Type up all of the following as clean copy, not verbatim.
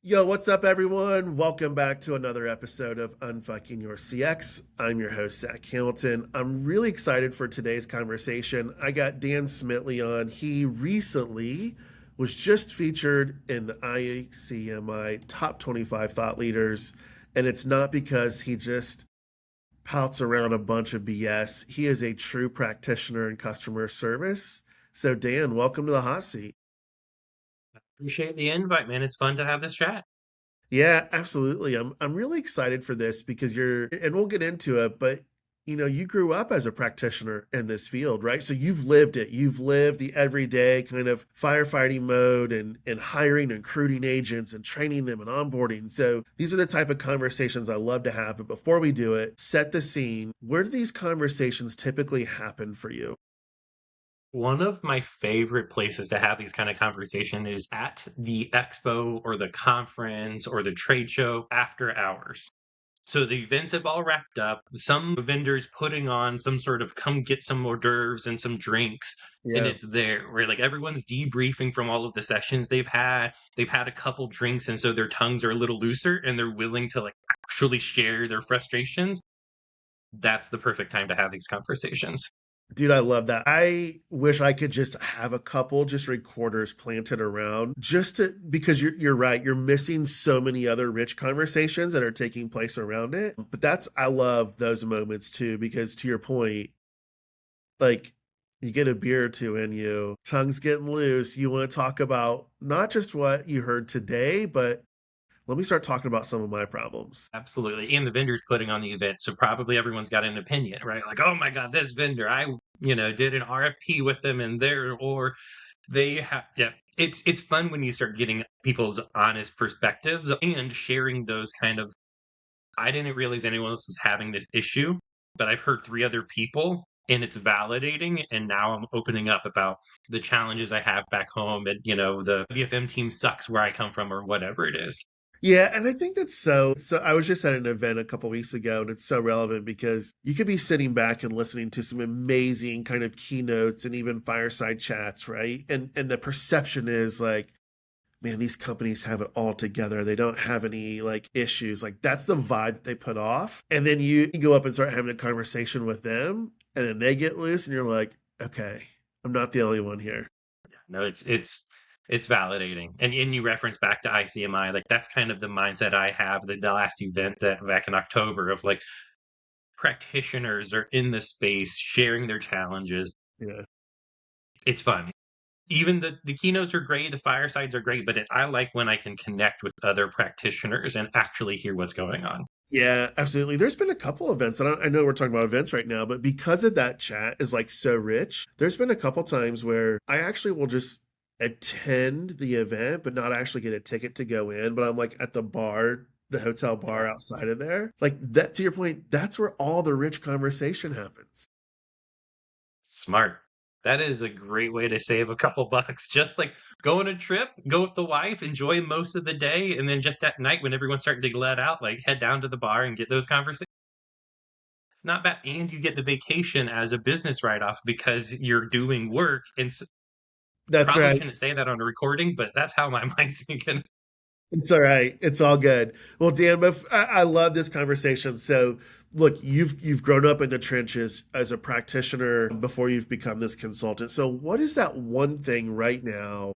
Yo, what's up, everyone? Welcome back to another episode of Unfucking Your CX. I'm your host, Zack Hamilton. I'm really excited for today's conversation. I got Dan Smitley on. He recently was just featured in the ICMI Top 25 Thought Leaders, and it's not because he just pouts around a bunch of BS. He is a true practitioner in customer service. So, Dan, welcome to the hot seat. Appreciate the invite, man. It's fun to have this chat. Yeah, absolutely. I'm really excited for this because and we'll get into it, but you grew up as a practitioner in this field, right? So you've lived it. You've lived the everyday kind of firefighting mode and hiring and recruiting agents and training them and onboarding. So these are the type of conversations I love to have. But before we do it, set the scene. Where do these conversations typically happen for you? One of my favorite places to have these kind of conversation is at the expo or the conference or the trade show after hours. So the events have all wrapped up. Some vendors putting on some sort of come get some hors d'oeuvres and some drinks. And Yeah. it's there where like everyone's debriefing from all of the sessions they've had. They've had a couple drinks, and so their tongues are a little looser and they're willing to like actually share their frustrations. That's the perfect time to have these conversations. Dude, I love that. I wish I could just have a couple just recorders planted around just to because you're right. You're missing so many other rich conversations that are taking place around it. But I love those moments too, because to your point, like you get a beer or two in you, tongue's getting loose. You want to talk about not just what you heard today, but let me start talking about some of my problems. Absolutely. And the vendor's putting on the event. So probably everyone's got an opinion, right? Like, oh my God, this vendor, I did an RFP with them and or they have, yeah. It's fun when you start getting people's honest perspectives and sharing those kind of, I didn't realize anyone else was having this issue, but I've heard three other people and it's validating. And now I'm opening up about the challenges I have back home and, the BFM team sucks where I come from or whatever it is. Yeah, and I think that's so. I was just at an event a couple weeks ago, and it's so relevant because you could be sitting back and listening to some amazing kind of keynotes and even fireside chats, right? And the perception is like, man, these companies have it all together. They don't have any like issues. Like that's the vibe that they put off. And then you go up and start having a conversation with them, and then they get loose, and you're like, okay, I'm not the only one here. No, it's validating. And you reference back to ICMI, like that's kind of the mindset I have. The last event that back in October of like practitioners are in the space sharing their challenges. Yeah. It's fun. Even the keynotes are great, the firesides are great, but I like when I can connect with other practitioners and actually hear what's going on. Yeah, absolutely. There's been a couple events, and I know we're talking about events right now, but because of that chat is like so rich, there's been a couple times where I actually will just attend the event, but not actually get a ticket to go in. But I'm like at the bar, the hotel bar Yeah. outside of there. Like that, to your point, that's where all the rich conversation happens. Smart. That is a great way to save a couple bucks. Just like go on a trip, go with the wife, enjoy most of the day, and then just at night when everyone's starting to let out, like head down to the bar and get those conversations. It's not bad, and you get the vacation as a business write-off because you're doing work. And That's probably right. shouldn't say that on a recording, but that's how my mind's thinking. It's all right. It's all good. Well, Dan, but I love this conversation. So, look, you've grown up in the trenches as a practitioner before you've become this consultant. So, what is that one thing right now,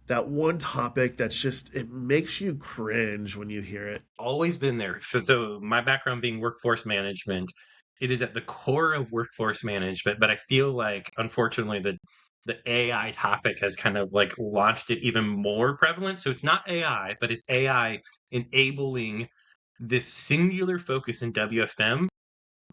that one topic that's just it makes you cringe when you hear it? Always been there. So my background being workforce management, it is at the core of workforce management. But I feel like, unfortunately, the AI topic has kind of like launched it even more prevalent. So it's not AI, but it's AI enabling this singular focus in WFM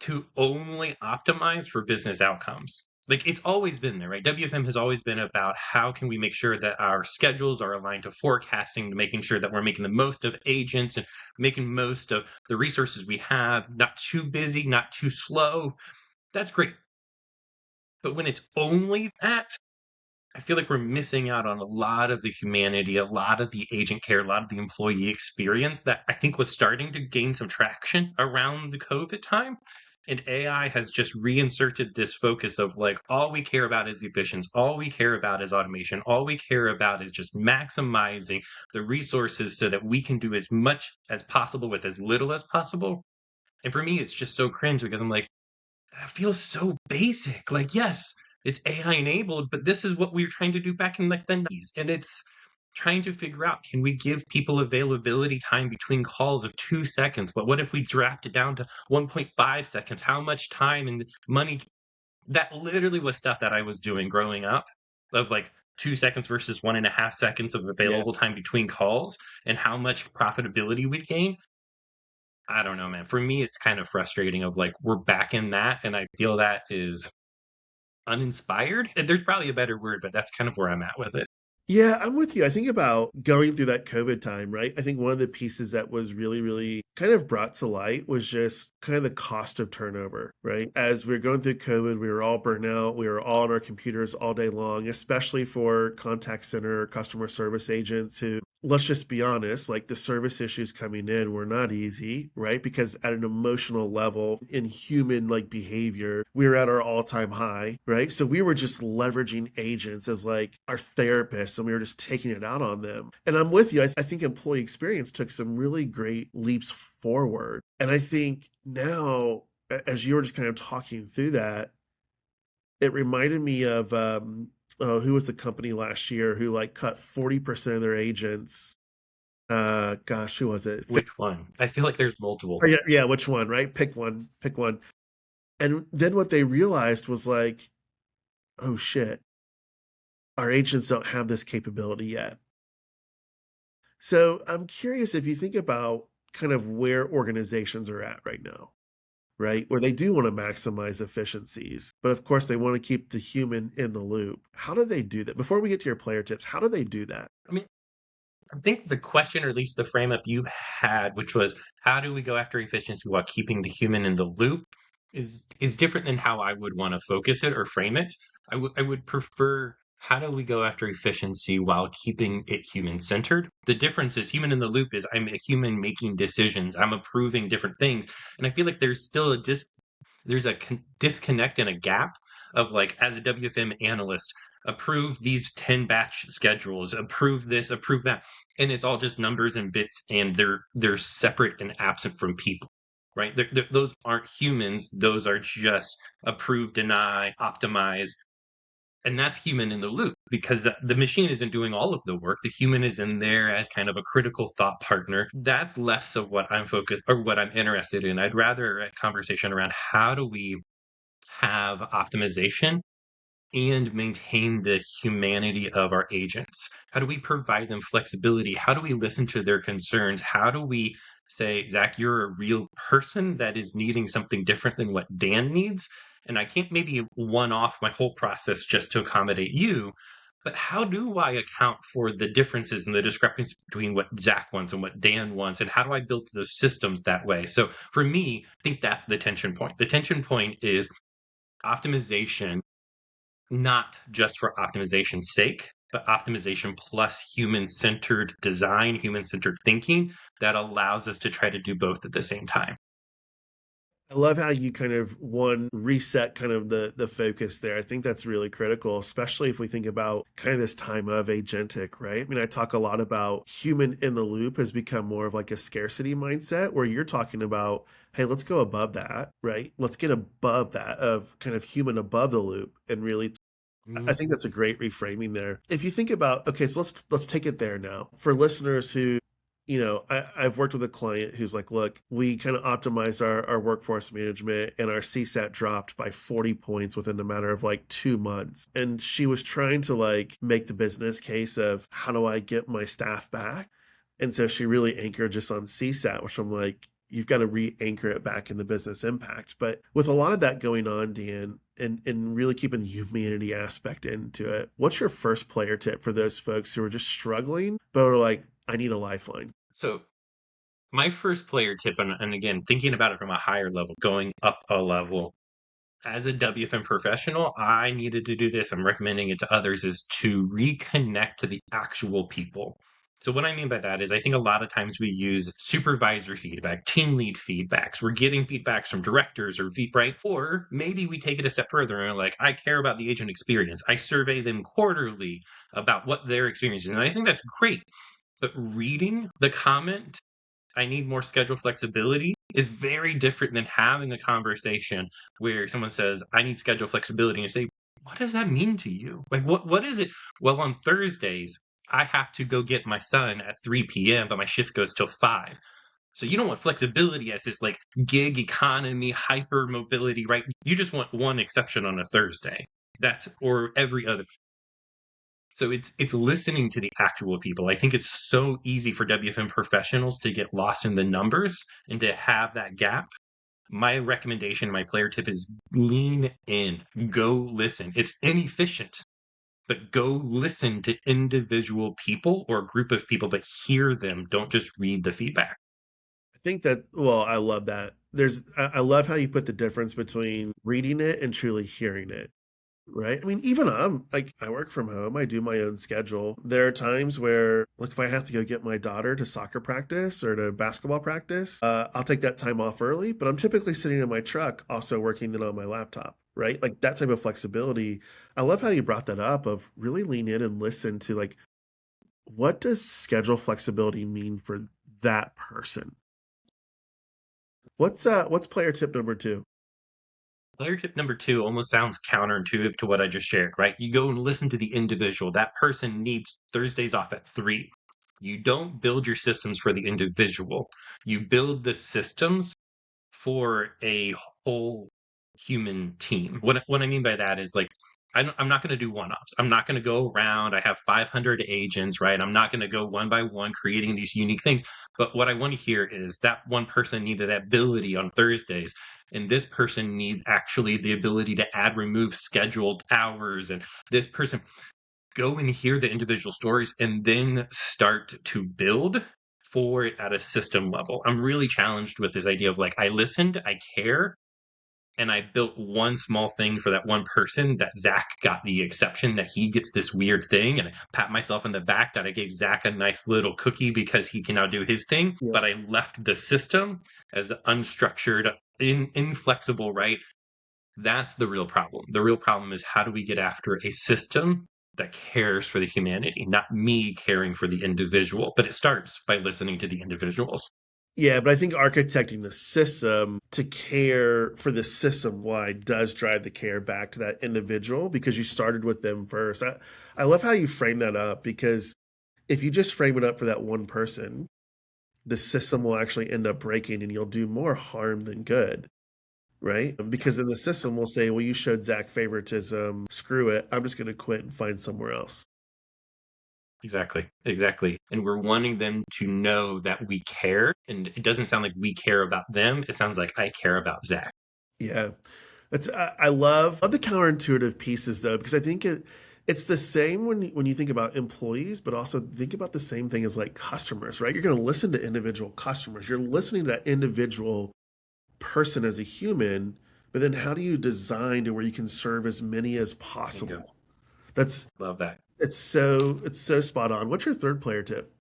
to only optimize for business outcomes. Like it's always been there, right? WFM has always been about how can we make sure that our schedules are aligned to forecasting, to making sure that we're making the most of agents and making most of the resources we have, not too busy, not too slow. That's great. But when it's only that, I feel like we're missing out on a lot of the humanity, a lot of the agent care, a lot of the employee experience that I think was starting to gain some traction around the COVID time. And AI has just reinserted this focus of like, all we care about is efficiency, all we care about is automation, all we care about is just maximizing the resources so that we can do as much as possible with as little as possible. And for me, it's just so cringe because I'm like, that feels so basic. Like, yes, it's AI enabled, but this is what we were trying to do back in like the 90s. And it's trying to figure out, can we give people availability time between calls of 2 seconds? But what if we dropped it down to 1.5 seconds? How much time and money? That literally was stuff that I was doing growing up, of like 2 seconds versus 1.5 seconds of Yeah. available time between calls and how much profitability we'd gain. I don't know, man. For me, it's kind of frustrating of like, we're back in that. And I feel that is uninspired. There's probably a better word, but that's kind of where I'm at with it. Yeah, I'm with you. I think about going through that COVID time, right? I think one of the pieces that was really, really kind of brought to light was just kind of the cost of turnover, right? As we were going through COVID, we were all burnt out. We were all on our computers all day long, especially for contact center customer service agents who, let's just be honest, like the service issues coming in were not easy, right? Because at an emotional level in human like behavior, we were at our all-time high, right? So we were just leveraging agents as like our therapists and we were just taking it out on them. And I'm with you. I think employee experience took some really great leaps forward. And I think now, as you were just kind of talking through that, it reminded me of who was the company last year who like cut 40% of their agents. Gosh, who was it? Which one? I feel like there's multiple. Oh, yeah, yeah, which one, right? Pick one, pick one. And then what they realized was like, oh shit, our agents don't have this capability yet. So I'm curious if you think about kind of where organizations are at right now, right? Where they do want to maximize efficiencies, but of course they want to keep the human in the loop. How do they do that? Before we get to your player tips, how do they do that? I mean, I think the question, or at least the frame up you had, which was how do we go after efficiency while keeping the human in the loop, is different than how I would want to focus it or frame it. I would prefer, how do we go after efficiency while keeping it human centered? The difference is, human in the loop is I'm a human making decisions. I'm approving different things, and I feel like there's still there's a disconnect and a gap of like, as a WFM analyst, approve these 10 batch schedules, approve this, approve that. And it's all just numbers and bits, and they're separate and absent from people, right? Those aren't humans. Those are just approve, deny, optimize. And that's human in the loop, because the machine isn't doing all of the work. The human is in there as kind of a critical thought partner. That's less of what I'm focused or what I'm interested in. I'd rather a conversation around, how do we have optimization and maintain the humanity of our agents? How do we provide them flexibility? How do we listen to their concerns? How do we say, Zach, you're a real person that is needing something different than what Dan needs? And I can't maybe one off my whole process just to accommodate you. But how do I account for the differences and the discrepancies between what Zach wants and what Dan wants? And how do I build those systems that way? So for me, I think that's the tension point. The tension point is optimization, not just for optimization's sake, but optimization plus human-centered design, human-centered thinking that allows us to try to do both at the same time. I love how you kind of one reset kind of the focus there. I think that's really critical, especially if we think about kind of this time of agentic, right? I mean, I talk a lot about human in the loop has become more of like a scarcity mindset where you're talking about, hey, let's go above that, right? Let's get above that of kind of human above the loop and really I think that's a great reframing there. If you think about, okay, so let's take it there now. For listeners who, I've worked with a client who's like, look, we kind of optimized our workforce management and our CSAT dropped by 40 points within a matter of like 2 months. And she was trying to like make the business case of how do I get my staff back? And so she really anchored just on CSAT, which I'm like, you've got to re-anchor it back in the business impact. But with a lot of that going on, Dan, and really keeping the humanity aspect into it, what's your first player tip for those folks who are just struggling, but are like, I need a lifeline? So my first player tip, and again, thinking about it from a higher level, going up a level, as a WFM professional, I needed to do this. I'm recommending it to others, is to reconnect to the actual people. So what I mean by that is I think a lot of times we use supervisor feedback, team lead feedbacks. We're getting feedbacks from directors or right? Or maybe we take it a step further and like, I care about the agent experience. I survey them quarterly about what their experience is. And I think that's great. But reading the comment, I need more schedule flexibility, is very different than having a conversation where someone says, I need schedule flexibility, and you say, what does that mean to you? Like, what is it? Well, on Thursdays, I have to go get my son at 3 p.m., but my shift goes till 5. So you don't want flexibility as this like gig economy, hyper mobility, right? You just want one exception on a Thursday. That's or every other. So it's listening to the actual people. I think it's so easy for WFM professionals to get lost in the numbers and to have that gap. My recommendation, my player tip is lean in, go listen. It's inefficient, but go listen to individual people or a group of people, but hear them. Don't just read the feedback. I think that, well, I love that. I love how you put the difference between reading it and truly hearing it. Right. I mean, even I'm like, I work from home. I do my own schedule. There are times where, like, if I have to go get my daughter to soccer practice or to basketball practice, I'll take that time off early. But I'm typically sitting in my truck, also working it on my laptop. Right. Like that type of flexibility. I love how you brought that up of really lean in and listen to like, what does schedule flexibility mean for that person? What's player tip number two? Player tip number two almost sounds counterintuitive to what I just shared, right? You go and listen to the individual. That person needs Thursdays off at 3. You don't build your systems for the individual. You build the systems for a whole human team. What I mean by that is like I'm not going to do one-offs. I'm not going to go around. I have 500 agents, right? I'm not going to go one by one creating these unique things. But what I want to hear is that one person needed that ability on Thursdays, and this person needs actually the ability to add, remove scheduled hours, and this person go and hear the individual stories and then start to build for it at a system level. I'm really challenged with this idea of like, I listened, I care, and I built one small thing for that one person that Zach got the exception that he gets this weird thing. And I pat myself in the back that I gave Zach a nice little cookie because he can now do his thing. Yeah. But I left the system as unstructured, inflexible, right? That's the real problem. The real problem is how do we get after a system that cares for the humanity, not me caring for the individual. But it starts by listening to the individuals. Yeah, but I think architecting the system to care for the system wide does drive the care back to that individual because you started with them first. I love how you frame that up because if you just frame it up for that one person, the system will actually end up breaking and you'll do more harm than good. Right? Because then the system will say, well, you showed Zach favoritism. Screw it. I'm just going to quit and find somewhere else. Exactly. Exactly. And we're wanting them to know that we care. And it doesn't sound like we care about them. It sounds like I care about Zach. Yeah. I love the counterintuitive pieces though, because I think it's the same when you think about employees, but also think about the same thing as like customers, right? You're going to listen to individual customers. You're listening to that individual person as a human, but then how do you design to where you can serve as many as possible? That's Love that. it's so spot on. What's your third player tip?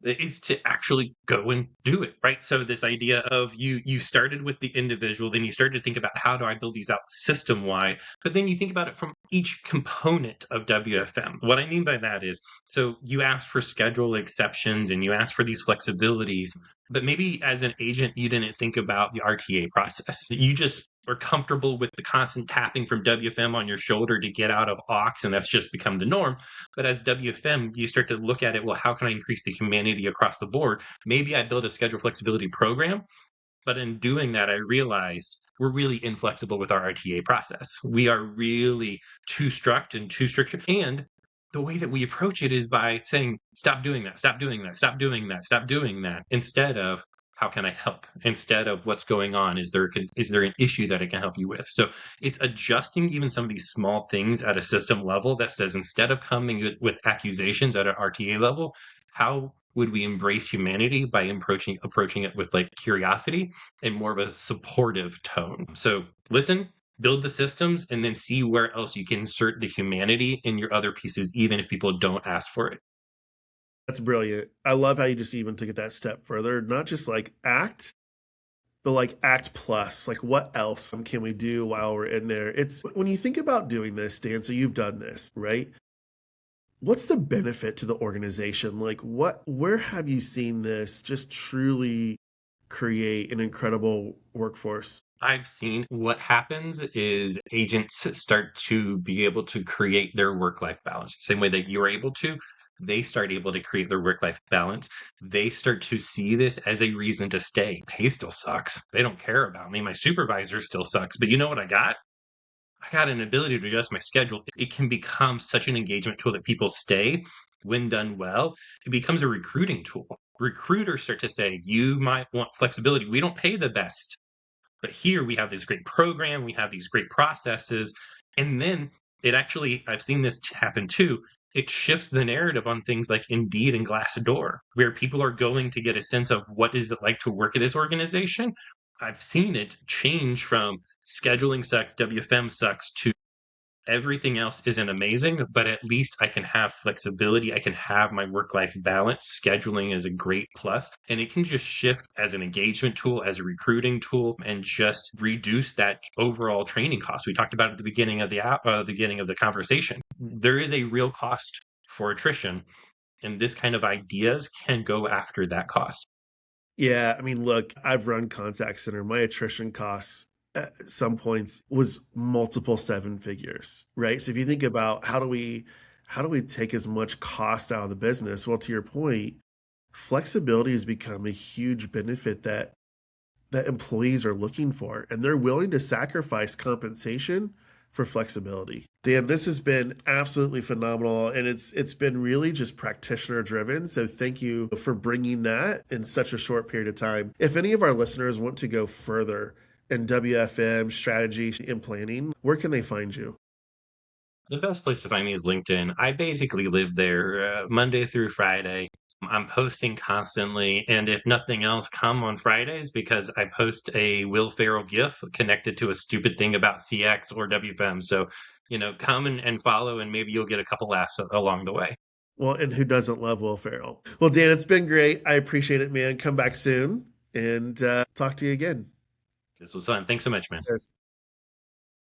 Is to actually go and do it, right? So this idea of you started with the individual, then you started to think about how do I build these out system wide, but then you think about it from each component of WFM. What I mean by that is, so you ask for schedule exceptions and you ask for these flexibilities, but maybe as an agent you didn't think about the RTA process. You just are comfortable with the constant tapping from WFM on your shoulder to get out of aux, and that's just become the norm. But as WFM, you start to look at it, well, how can I increase the humanity across the board? Maybe I build a schedule flexibility program, but in doing that, I realized we're really inflexible with our RTA process. We are really too strict and too strict. And the way that we approach it is by saying, stop doing that, stop doing that, stop doing that, stop doing that, instead of how can I help? Instead of what's going on, is there an issue that I can help you with? So it's adjusting even some of these small things at a system level that says instead of coming with accusations at an RTA level, how would we embrace humanity by approaching it with like curiosity and more of a supportive tone? So listen, build the systems, and then see where else you can insert the humanity in your other pieces, even if people don't ask for it. That's brilliant. I love how you just even took it that step further, not just like act, but like act plus. Like, what else can we do while we're in there? It's when you think about doing this, Dan, so you've done this, right? What's the benefit to the organization? Like, where have you seen this just truly create an incredible workforce? I've seen what happens is agents start to be able to create their work-life balance. Same way that you're able to, they start able to create their work-life balance. They start to see this as a reason to stay. Pay still sucks. They don't care about me. My supervisor still sucks. But you know what I got? I got an ability to adjust my schedule. It can become such an engagement tool that people stay when done well. It becomes a recruiting tool. Recruiters start to say, you might want flexibility. We don't pay the best, but here we have this great program, we have these great processes. And then it actually, I've seen this happen too. It shifts the narrative on things like Indeed and Glassdoor, where people are going to get a sense of what is it like to work at this organization. I've seen it change from scheduling sucks, WFM sucks to everything else isn't amazing, but at least I can have flexibility. I can have my work life balance. Scheduling is a great plus, and it can just shift as an engagement tool, as a recruiting tool, and just reduce that overall training cost. We talked about at the beginning of the beginning of the conversation. There is a real cost for attrition, and this kind of ideas can go after that cost. Yeah, I mean, look, I've run contact center. My attrition costs at some points was multiple seven figures, right? So if you think about how do we take as much cost out of the business? Well, to your point, flexibility has become a huge benefit that employees are looking for, and they're willing to sacrifice compensation for flexibility. Dan, this has been absolutely phenomenal, and it's been really just practitioner driven. So thank you for bringing that in such a short period of time. If any of our listeners want to go further in WFM strategy and planning, where can they find you? The best place to find me is LinkedIn. I basically live there Monday through Friday. I'm posting constantly, and if nothing else, come on Fridays because I post a Will Ferrell GIF connected to a stupid thing about CX or WFM. So, come and follow, and maybe you'll get a couple laughs along the way. Well, and who doesn't love Will Ferrell? Well, Dan, it's been great. I appreciate it, man. Come back soon and talk to you again. This was fun. Thanks so much, man. Yes.